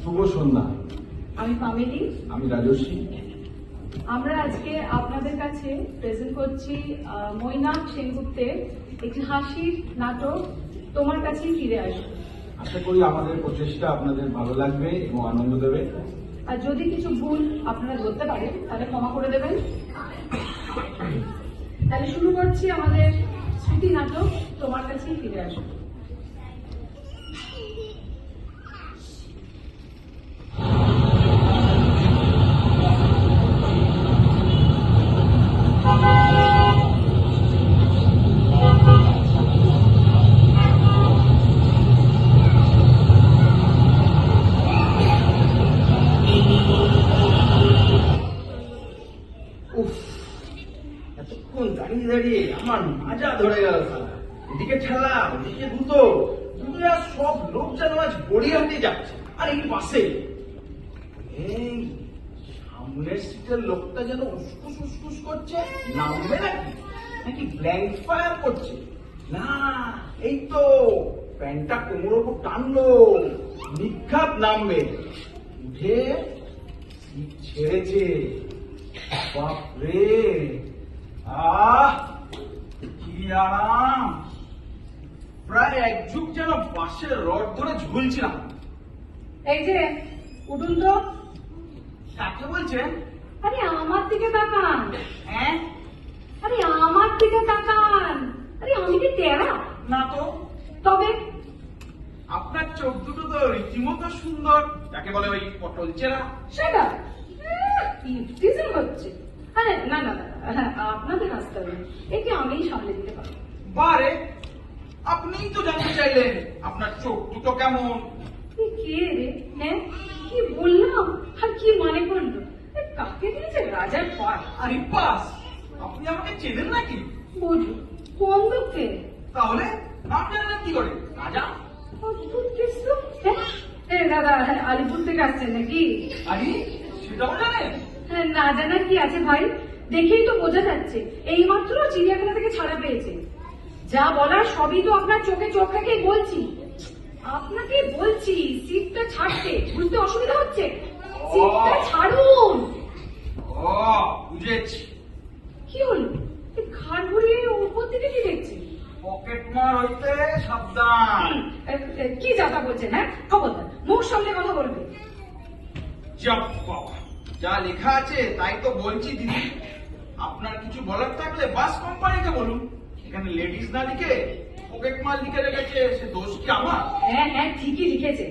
শুভ সন্ধ্যা। আমি ফামিলি। আমি রাজস্বী। আমরা আজকে আপনাদের কাছে প্রেজেন্ট করছি মৈনাক সেনগুপ্তের একটি হাসির নাটক তোমার কাছেই ফিরে আসবে। আশা করি আমাদের প্রচেষ্টা আপনাদের ভালো লাগবে এবং আনন্দ দেবে। আর যদি কিছু ভুল আপনারা ধরতে পারেন তাহলে ক্ষমা করে দেবেন। তাহলে শুরু করছি আমাদের স্মৃতি নাটক তোমার কাছেই ফিরে আসবে। এতক্ষণ দাঁড়িয়ে দাঁড়িয়ে আমার মাজা ধরে গেল সালা। এদিকে ঠেলা ওদিকে দুটো দুনিয়ার সব লোক যেন আজ গড়িয়াহাটে যাচ্ছে। আর এই পাশে এই সামনের সিটের লোকটা যেন উস্কুস উস্কুস করছে, নামবে নাকি নাকি ব্ল্যাঙ্ক ফায়ার করছে? না, এই তো প্যান্টটা কোমর ওপর টানলো, নিঘাত নামবে। উঠে সিট ছেড়েছে। বাপরে, কি আরাম! প্রায় এক যুগ যেন বাঁশের রড ধরে ঝুলছিলাম। এই যে উঠুন তো। কাকে বলছেন? আরে আমার দিকে তাকান। হ্যাঁ, আরে আমার দিকে তাকান। আরে আমি কি টেরা? না তো। তবে আপনার চোখ দুটো তো রীতিমতো সুন্দর, যাকে বলে ওই পটল চেরা। সেটা ইফটিজিং হচ্ছে। আরে না না না, আপনাদের হাসতে হবে, একে আমিই সামলে দিতে পারবো। বারে, আপনিই তো জানতে চাইলেন আপনার চোখ দুটো কেমন। এ কে রে? হ্যাঁ, কি বললাম আর কি মানে করলো? কাকে দিয়েছে রাজার পাট? আরে পাস, আপনি আমাকে চেনেন নাকি? বুঝলো কোন লোককে? তাহলে নাম জানেন না কি করে? রাজা। অদ্ভুত কিছু। হ্যাঁ দাদা, আলিপুর থেকে আসছেন নাকি? আরে সেটাও জানেন? হ্যাঁ, না জানার কি আছে ভাই, দেখেই তো বোঝা যাচ্ছে এইমাত্র চিড়িয়াখানা থেকে ছাড়া পেয়েছে। যা বলার সবই তো আপনার চোখে চোখ রেখেই বলছি। আপনাকে বলছি সিটটা ছাড়তে, বুঝতে অসুবিধা হচ্ছে? সিটটা ছাড়ুন। ও বুঝেছি। কি হলো? ঘাড় ঘুরিয়ে উপর দিকে কি দেখছি? পকেট মার হইতে সাবধান। কি যাতা বলছেন? হ্যাঁ, খবরদার মুখ সামনে কথা বলবে। চাপ বাবা, যা লেখা আছে তাই তো বলছি দিদি। আপনার কিছু বলার থাকলে বাস কোম্পানিকে বলুন। এখানে লেডিস না লিখে পকেট মাল লিখে রেখেছে, সে দোষ কি আমার? হ্যাঁ হ্যাঁ, ঠিকই লিখেছে।